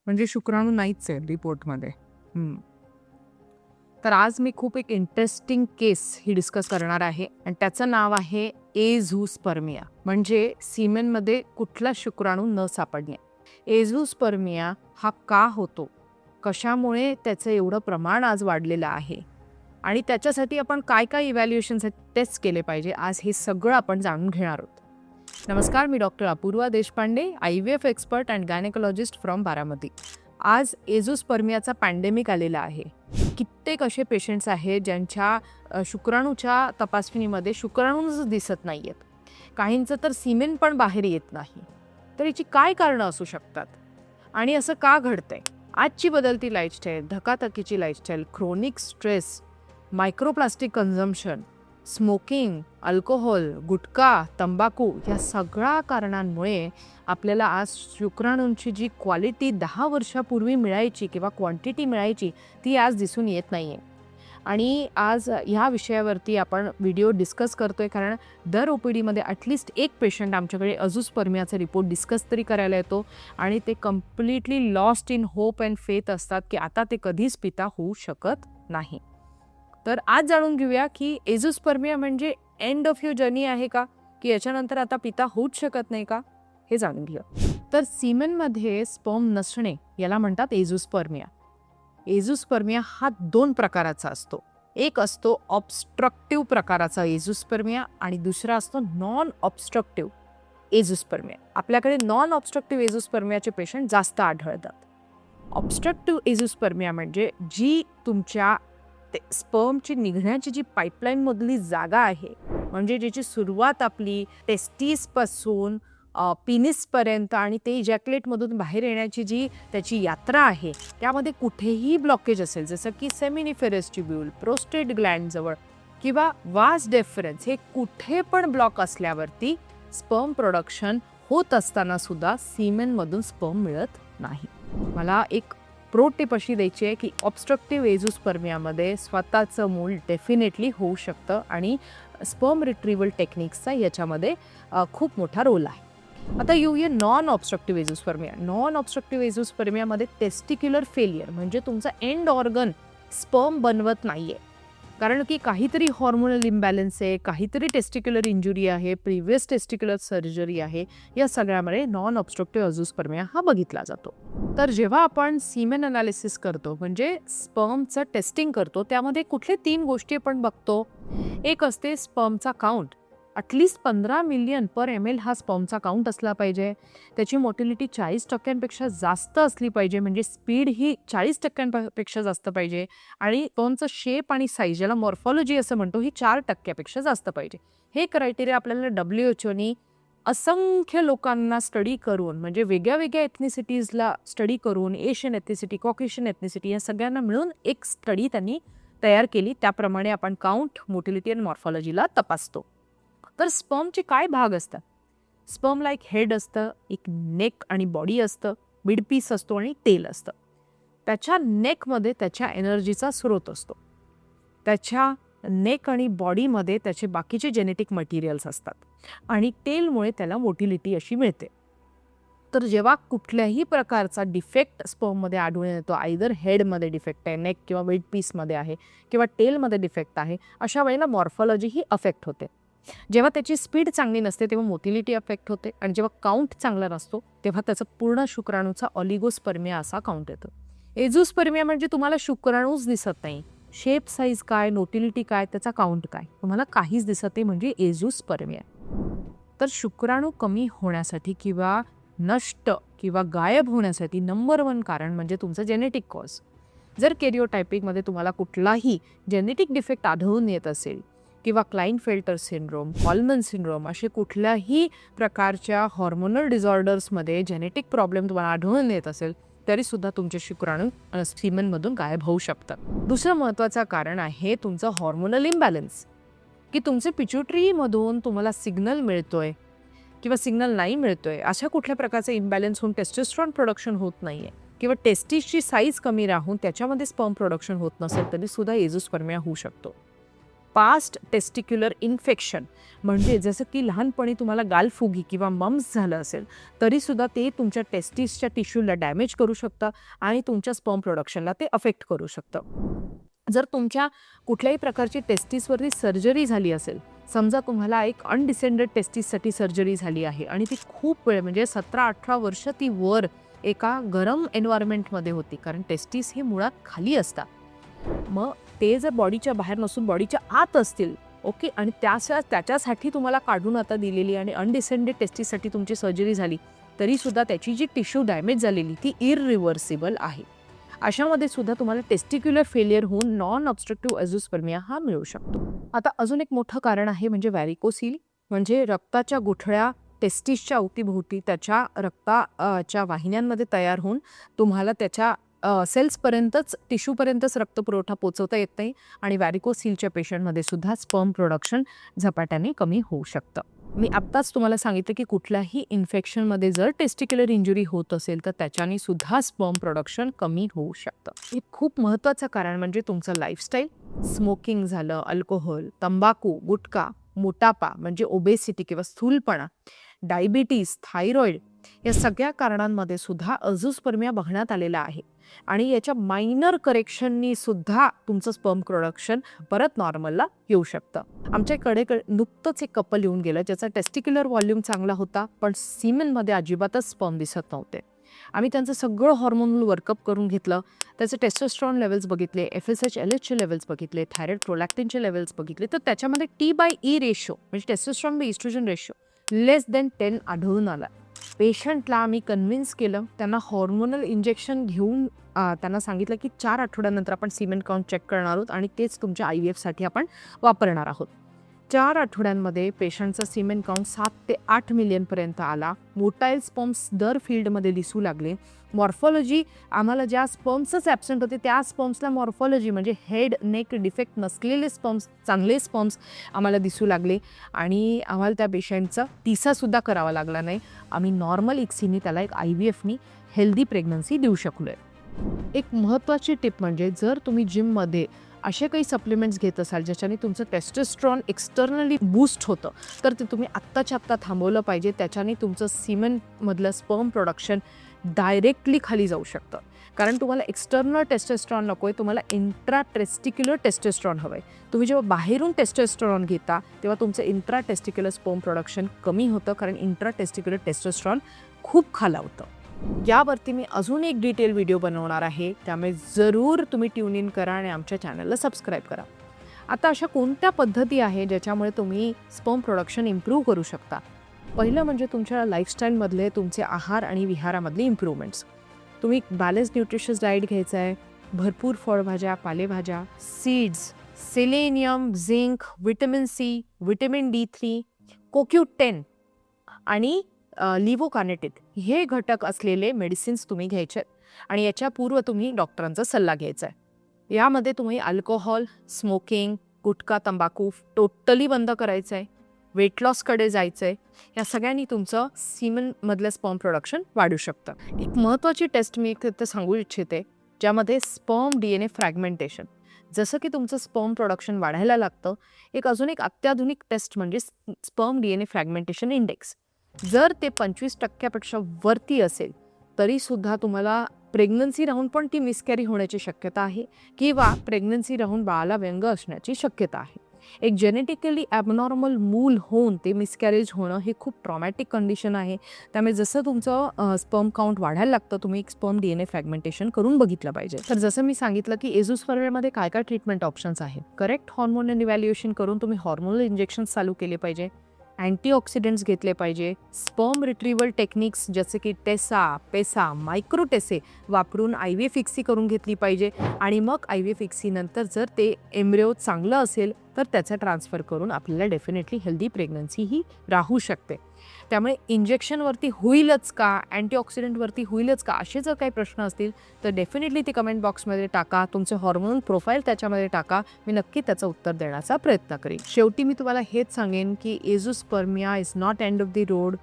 म्हणजे शुक्राणू नाहीच आहे रिपोर्टमध्ये. तर आज मी खूप एक इंटरेस्टिंग केस ही डिस्कस करणार आहे आणि त्याचं नाव आहे एझूस्पर्मिया, म्हणजे सीमेनमध्ये कुठला शुक्राणू न सापडणे. एझूस्पर्मिया हा का होतो, कशामुळे त्याचं एवढं प्रमाण आज वाढलेलं आहे आणि त्याच्यासाठी आपण काय काय इव्हॅल्युएशन्स टेस्ट केले पाहिजे, आज हे सगळं आपण जाणून घेणार आहोत. नमस्कार, मी doctor Apurva Deshpande, IVF expert and gynaecologist from Baramati. आज एझूस्पर्मियाचा पॅन्डेमिक आलेला आहे. कित्येक असे पेशंट्स आहेत ज्यांच्या शुक्राणूच्या तपासणीमध्ये शुक्राणूच दिसत नाही आहेत. काहींचं तर सिमेन पण बाहेर येत नाही. तर याची काय कारणं असू शकतात आणि असं का घडतंय? आजची बदलती लाईफस्टाईल, धकाधकीची lifestyle, chronic stress, microplastic consumption, smoking, alcohol, gutkha, तंबाखू या सगळ्या कारणांमुळे आपल्याला आज शुक्राणूंची जी क्वालिटी 10 वर्षापूर्वी मिळायची किंवा क्वांटिटी मिळायची ती आज दिसून येत नाही आहे. आणि आज ह्या विषयावरती आपण व्हिडिओ डिस्कस करतोय, कारण दर OPDमध्ये ॲटलिस्ट एक पेशंट आमच्याकडे एझूस्पर्मियाचा रिपोर्ट डिस्कस तरी करायला येतो आणि ते completely lost in hope and faith असतात की आता ते कधीच पिता होऊ शकत नाही. तर आज जाणून घेऊया की एझूस्पर्मिया म्हणजे एंड ऑफ युअर जर्नी आहे का, की याच्यानंतर आता पिता होऊच शकत नाही का, हे जाणून घेऊया. तर सीमेनमध्ये स्पर्म नसणे याला म्हणतात एझूस्पर्मिया. एझूस्पर्मिया हा 2 प्रकाराचा असतो. एक असतो ऑब्स्ट्रक्टिव्ह प्रकाराचा एझूस्पर्मिया आणि दुसरा असतो नॉन ऑब्स्ट्रक्टिव्ह एझूस्पर्मिया. आपल्याकडे नॉन ऑब्स्ट्रक्टिव्ह एझूस्पर्मियाचे पेशंट जास्त आढळतात. ऑब्स्ट्रक्टिव्ह एझूस्पर्मिया म्हणजे जी तुमच्या स्पर्मची निघण्याची जी पाईपलाईनमधली जागा आहे, म्हणजे ज्याची सुरुवात आपली टेस्टिसपासून पिनिसपर्यंत आणि ते इजॅक्युलेटमधून बाहेर येण्याची जी त्याची यात्रा आहे, त्यामध्ये कुठेही ब्लॉकेज असेल, जसं की सेमिनिफेरस ट्युब्यूल, प्रोस्टेट ग्लँडजवळ किंवा वास डेफरन्स, हे कुठे पण ब्लॉक असल्यावरती स्पर्म प्रोडक्शन होत असताना सुद्धा सीमेनमधून स्पर्म मिळत नाही. मला एक प्रो टिप अशी द्यायची आहे की ऑब्स्ट्रक्टिव्ह एझूस्पर्मियामध्ये स्वतःचं मूल डेफिनेटली होऊ शकतं आणि स्पर्म रिट्रीवल टेक्निक्सचा याच्यामध्ये खूप मोठा रोल आहे. आता येऊया non obstructive azoospermia. Non obstructive एझूस्पर्मियामध्ये टेस्टिक्युलर फेलियर, म्हणजे तुमचा एंड ऑर्गन स्पर्म बनवत नाही आहे, कारण की काहीतरी हॉर्मोनल इम्बॅलन्स आहे, काहीतरी टेस्टिक्युलर इंजुरी आहे, प्रिव्हियस टेस्टिक्युलर सर्जरी आहे, या सगळ्यामुळे नॉन ऑब्स्ट्रक्टिव्ह एझूस्पर्मिया हा बघितला जातो. तर जेव्हा आपण सीमेन अनालिसिस करतो, म्हणजे स्पर्मचं टेस्टिंग करतो, त्यामध्ये कुठले 3 गोष्टी आपण बघतो. एक असते स्पर्मचा काउंट. ॲटलिस्ट 15 मिलियन पर ml हा स्पर्मचा काउंट असला पाहिजे. त्याची मोटिलिटी 40% जास्त असली पाहिजे, म्हणजे स्पीड ही 40% जास्त पाहिजे आणि स्पर्मचं शेप आणि साईज, ज्याला मॉर्फॉलॉजी असं म्हणतो, ही 4% जास्त पाहिजे. हे क्रायटेरिया आपल्याला WHOनी असंख्य लोकांना स्टडी करून, म्हणजे वेगळ्या वेगळ्या एथनिसिटीजला स्टडी करून, एशियन एथनिसिटी, कॉकेशियन एथनिसिटी या सगळ्यांना मिळून एक स्टडी त्यांनी तयार केली. त्याप्रमाणे आपण काउंट, मोटिलिटी आणि मॉर्फॉलॉजीला तपासतो. तर स्पर्मचे काय भाग असतात? स्पर्मला एक हेड असतं, एक नेक आणि बॉडी असतं, मिडपीस असतो आणि टेल असतं. त्याच्या नेकमध्ये त्याच्या एनर्जीचा स्रोत असतो. त्याच्या नेक आणि बॉडीमध्ये त्याचे बाकीचे जेनेटिक मटेरियल्स असतात आणि टेलमुळे त्याला मोटिलिटी अशी मिळते. तर जेव्हा कुठल्याही प्रकारचा डिफेक्ट स्पर्ममध्ये आढळून येतो, आयदर हेडमध्ये डिफेक्ट आहे, नेक किंवा मिड पीसमध्ये आहे किंवा टेलमध्ये डिफेक्ट आहे, अशा वेळेला मॉर्फॉलॉजी ही अफेक्ट होते. जेव्हा त्याची स्पीड चांगली नसते तेव्हा मोटिलिटी अफेक्ट होते आणि जेव्हा काउंट चांगला नसतो तेव्हा त्याचा पूर्ण शुक्राणूचा ऑलिगोस्पर्मिया असा काउंट येतो. एझूस्पर्मिया म्हणजे तुम्हाला शुक्राणूच दिसत नाही. शेप साईज काय, मोटिलिटी काय, त्याचा काउंट काय, तुम्हाला काहीच दिसत नाही, म्हणजे एझूस्पर्मिया. तर शुक्राणू कमी होण्यासाठी किंवा नष्ट किंवा गायब होण्यासाठी नंबर 1 कारण म्हणजे तुमचं जेनेटिक कॉज. जर कॅरिओटायपिकमध्ये तुम्हाला कुठलाही जेनेटिक डिफेक्ट आढळून येत असेल किंवा क्लाइनफेल्टर सिंड्रोम, कॉलमन सिंड्रोम, असे कुठल्याही प्रकारच्या हॉर्मोनल डिसऑर्डर्समध्ये जेनेटिक प्रॉब्लेम तुम्हाला आढळून येत असेल, तरीसुद्धा तुमचे शुक्राणू सीमेनमधून गायब होऊ शकतात. दुसरं महत्त्वाचं कारण आहे तुमचं हॉर्मोनल इम्बॅलन्स, की तुमचे पिच्युटरीमधून तुम्हाला सिग्नल मिळतोय किंवा सिग्नल नाही मिळतोय, अशा कुठल्या प्रकारचे इम्बॅलन्स होऊन टेस्टोस्टेरॉन प्रोडक्शन होत नाही आहे किंवा टेस्टिसची साईज कमी राहून त्याच्यामध्ये स्पर्म प्रोडक्शन होत नसेल, तरीसुद्धा एझूस्पर्मिया होऊ शकतो. पास्ट टेस्टिक्युलर इन्फेक्शन, म्हणजे जसं की लहानपणी तुम्हाला गालफुगी किंवा मम्स झालं असेल तरीसुद्धा ते तुमच्या टेस्टिसच्या टिश्यूला डॅमेज करू शकतं आणि तुमच्या स्पर्म प्रोडक्शनला ते अफेक्ट करू शकतं. जर तुमच्या कुठल्याही प्रकारची टेस्टिसवरती सर्जरी झाली असेल, समजा तुम्हाला एक अनडिसेंडेड टेस्टिससाठी सर्जरी झाली आहे आणि ती खूप वेळ म्हणजे 17-18 वर्ष ती वर एका गरम एन्व्हायरमेंटमध्ये होती, कारण टेस्टिस हे मुळात खाली असतात. मग ते जर बॉडीच्या बाहेर नसून बॉडीच्या आत असतील, ओके, आणि त्याच्यासाठी तुम्हाला काढून आता दिलेली आणि अनडिसेंडेड टेस्टिससाठी तुमची सर्जरी झाली तरीसुद्धा त्याची जी टिश्यू डॅमेज झालेली ती इररिव्हर्सिबल आहे. अशामध्ये सुद्धा तुम्हाला टेस्टिक्युलर फेलियर होऊन नॉन ऑब्स्ट्रक्टिव्ह एझोस्पर्मिया हा मिळू शकतो. आता अजून एक मोठं कारण आहे म्हणजे व्हॅरिकोसिल, म्हणजे रक्ताच्या गुठळ्या टेस्टिसच्या अवतीभोवती त्याच्या रक्ताच्या वाहिन्यांमध्ये तयार होऊन तुम्हाला त्याच्या सेल्सपर्यंतच टिश्यूपर्यंतच रक्तपुरवठा पोचवता येत नाही आणि व्हॅरिकोसिलच्या पेशंटमध्ये सुद्धा स्पर्म प्रोडक्शन झपाट्याने कमी होऊ शकतं. मी आत्ताच तुम्हाला सांगितलं की कुठल्याही इन्फेक्शनमध्ये जर टेस्टिक्युलर इंजुरी होत असेल तर त्याच्याने सुद्धा स्पर्म प्रोडक्शन कमी होऊ शकतं. हे खूप महत्त्वाचं कारण म्हणजे तुमचं लाईफस्टाईल, स्मोकिंग झालं, अल्कोहोल, तंबाखू, गुटखा, मोटापा म्हणजे ओबेसिटी किंवा स्थूलपणा, डायबिटीज, थायरॉइड या सगळ्या कारणांमध्ये सुद्धा अझोस्पर्मिया बघण्यात आलेला आहे आणि याच्या मायनर करेक्शननी सुद्धा तुमचं स्पर्म प्रोडक्शन परत नॉर्मलला येऊ शकतं. आमच्याकडे नुकतंच एक कपल येऊन गेलं ज्याचा टेस्टिक्युलर व्हॉल्यूम चांगला होता पण सीमेनमध्ये अजिबातच स्पर्म दिसत नव्हते. आम्ही त्यांचं सगळं हॉर्मोनल वर्कअप करून घेतलं, त्याचे टेस्टोस्टेरॉन लेवल्स बघितले, FSH LHचे लेवल्स बघितले, थायरॉइड प्रोलॅक्टिनचे लेवल्स बघितले, तर त्याच्यामध्ये T/E रेशो म्हणजे टेस्टोस्टेरॉन बाय इस्ट्रोजन रेशो <10 आढळून आला. पेशंटला आम्ही कन्व्हिन्स केलं, त्यांना हॉर्मोनल इंजेक्शन घेऊन त्यांना सांगितलं की 4 आठवड्यानंतर आपण सीमेन काउंट चेक करणार आहोत आणि तेच तुमच्या IVFसाठी आपण वापरणार आहोत. 4 आठवड्यांमध्ये पेशंटचा सीमेन काउंट 7 ते 8 मिलियनपर्यंत आला. मोटाईल स्पर्म्स दर फील्डमध्ये दिसू लागले. मॉर्फॉलॉजी आम्हाला ज्या स्पर्म्सच ॲब्सेंट होते त्या स्पर्म्सला मॉर्फॉलॉजी म्हणजे हेड नेक डिफेक्ट नसलेले स्पर्म्स, चांगले स्पर्म्स आम्हाला दिसू लागले आणि आम्हाला त्या पेशंटचा टीसासुद्धा करावा लागला नाही. आम्ही नॉर्मल इक्सीनी त्याला एक IVFनी हेल्दी प्रेग्नन्सी देऊ शकलो आहे. एक महत्त्वाची टिप म्हणजे जर तुम्ही जिममध्ये असे काही सप्लिमेंट्स घेत असाल ज्याच्याने तुमचं टेस्टोस्टेरॉन एक्सटर्नली बूस्ट होतं तर ते तुम्ही आत्ताच्या आत्ता थांबवलं पाहिजे. त्याच्याने तुमचं सीमेनमधलं स्पर्म प्रोडक्शन डायरेक्टली खाली जाऊ शकतं, कारण तुम्हाला एक्सटर्नल टेस्टोस्टेरॉन नको आहे, तुम्हाला इंट्राटेस्टिक्युलर टेस्टोस्टेरॉन हवं आहे. तुम्ही जेव्हा बाहेरून टेस्टोस्टेरॉन घेता तेव्हा तुमचं इंट्राटेस्टिक्युलर स्पर्म प्रोडक्शन कमी होतं, कारण इंट्राटेस्टिक्युलर टेस्टोस्टेरॉन खूप खालावतं. यावरती मी अजून एक डिटेल व्हिडिओ बनवणार आहे, त्यामुळे जरूर तुम्ही ट्यून इन करा आणि आमच्या चॅनलला सबस्क्राईब करा. आता अशा कोणत्या पद्धती आहे ज्याच्यामुळे तुम्ही स्पर्म प्रोडक्शन इम्प्रूव्ह करू शकता? पहिलं म्हणजे तुमच्या लाईफस्टाईलमधले तुमचे आहार आणि विहारामधले इम्प्रूव्हमेंट्स. तुम्ही बॅलन्स न्यूट्रिशियस डाएट घ्यायचा आहे, भरपूर फळभाज्या, पालेभाज्या, seeds, selenium, zinc, vitamin C, vitamin D3, CoQ10 आणि लिव्होकार्नेटिन हे घटक असलेले मेडिसिन्स तुम्ही घ्यायचे आणि याच्या पूर्व तुम्ही डॉक्टरांचा सल्ला घ्यायचा आहे. यामध्ये तुम्ही अल्कोहोल, स्मोकिंग, गुटखा, तंबाखू टोटली बंद करायचं आहे, वेट लॉसकडे जायचं आहे. या सगळ्यांनी तुमचं सीमेनमधलं स्पर्म प्रोडक्शन वाढू शकतं. एक महत्त्वाची टेस्ट मी इथे सांगू इच्छिते ज्यामध्ये स्पर्म DNA फ्रॅगमेंटेशन, जसं की तुमचं स्पर्म प्रोडक्शन वाढायला लागतं, अजून एक अत्याधुनिक टेस्ट म्हणजे स्पर्म DNA फ्रॅगमेंटेशन इंडेक्स. जर ते 25% वरती असेल तरीसुद्धा तुम्हाला प्रेग्नन्सी राहून पण ती मिसकॅरी होण्याची शक्यता आहे किंवा प्रेग्नन्सी राहून बाळाला व्यंग असण्याची शक्यता आहे. एक जेनेटिकली ॲबनॉर्मल मूल होऊन ते मिसकॅरेज होणं हे खूप ट्रॉमॅटिक कंडिशन आहे. त्यामुळे जसं तुमचं स्पर्म काउंट वाढायला लागतं तुम्ही एक स्पर्म DNA फ्रॅगमेंटेशन करून बघितलं पाहिजे. तर जसं मी सांगितलं की एझोस्पर्मियामध्ये काय काय ट्रीटमेंट ऑप्शन्स आहेत. करेक्ट हॉर्मोनल इव्हॅल्युएशन करून तुम्ही हॉर्मोनल इंजेक्शन्स चालू केले पाहिजे, अँटीऑक्सिडंट्स घेतले पाहिजे, स्पर्म रिट्रीवल टेक्निक्स जसे की टेसा, पेसा, मायक्रोटेसे वापरून IVF इक्सी करून घेतली पाहिजे आणि मग IVF इक्सी नंतर जर ते एम्ब्रिओ चांगलं असेल तर त्याचा ट्रान्सफर करून आपल्याला डेफिनेटली हेल्दी प्रेग्नन्सी ही राहू शकते. त्यामुळे इंजेक्शनवरती होईलच का, अँटीऑक्सिडंटवरती होईलच का, असे जर काही प्रश्न असतील तर डेफिनेटली ते कमेंट बॉक्समध्ये टाका, तुमचे हॉर्मोनल प्रोफाईल त्याच्यामध्ये टाका, मी नक्की त्याचं उत्तर देण्याचा प्रयत्न करेन. शेवटी मी तुम्हाला हेच सांगेन की azoospermia is not end of the road.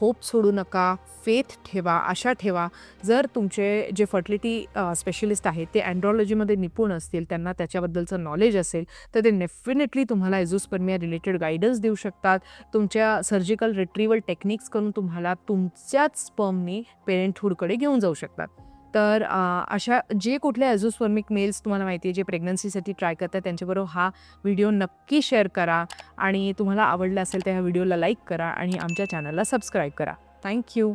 Hope सोडू नका, फेथ ठेवा, आशा ठेवा. जर तुमचे जे फर्टिलिटी स्पेशलिस्ट आहेत ते अँड्रॉलॉजीमध्ये निपुण असतील, त्यांना त्याच्याबद्दलचं नॉलेज असेल, तर ते डेफिनेटली तुम्हाला एझोस्पर्मिया रिलेटेड गाईडन्स देऊ शकतात. तुमच्या सर्जिकल रिट्रीवल टेक्निक्स करून तुम्हाला तुमच्याच स्पर्मनी पेरेंटहूडकडे घेऊन जाऊ शकतात. तर अशा जे कुठले एझोस्पर्मिक मेल्स तुम्हाला माहिती आहे जे प्रेग्नन्सीसाठी ट्राय करतात त्यांच्याबरोबर हा व्हिडिओ नक्की शेअर करा आणि तुम्हाला आवडला असेल तर ह्या व्हिडिओला लाईक करा आणि आमच्या चॅनलला सबस्क्राईब करा. थँक्यू.